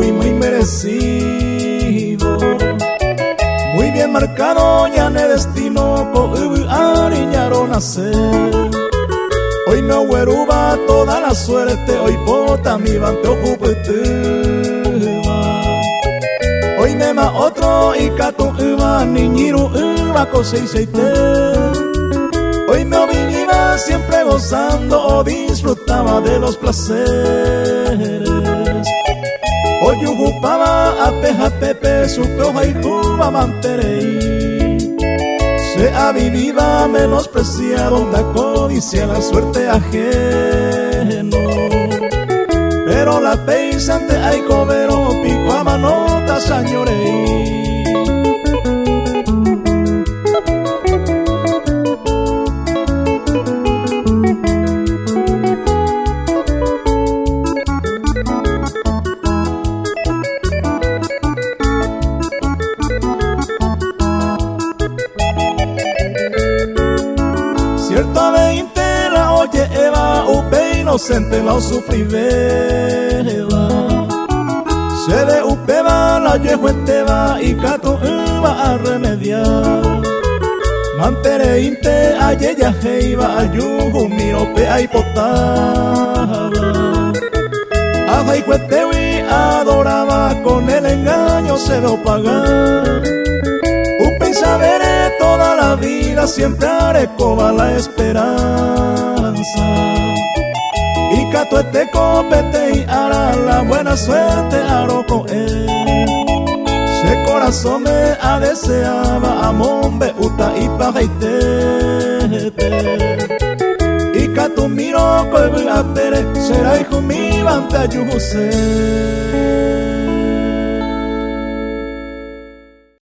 y muy merecido. Muy bien marcado ya en el destino, ariñaron nacer. Hoy me hueruba toda la suerte, hoy bota mi bante ocupeteba. Hoy me ma otro y cato niñiru cosa y seite. Hoy me iba siempre gozando o disfrutaba de los placeres. Hoy ocupaba a pejatepe su peoja y cuba manterei. Se avivaba menospreciado la codicia la suerte ajeno. Pero la peisante hay cobero pico a manota señorei. Cierto 20 la oye Eva, upe inocente la sufribeba. Se de upeba la yehueteba y cato va a remediar. Mantere inte a yeya heiba ayuhu mirope ay potaba. A hijuetewi adoraba, con el engaño se lo pagaba. Upe y saberé toda la vida, siempre haré coba la esperanza. Y cato este copete y hará la buena suerte aro con él. Se corazón me a deseaba amombe uta y pajaitete. Y cato miro con el apere será hijo mi banta yuse.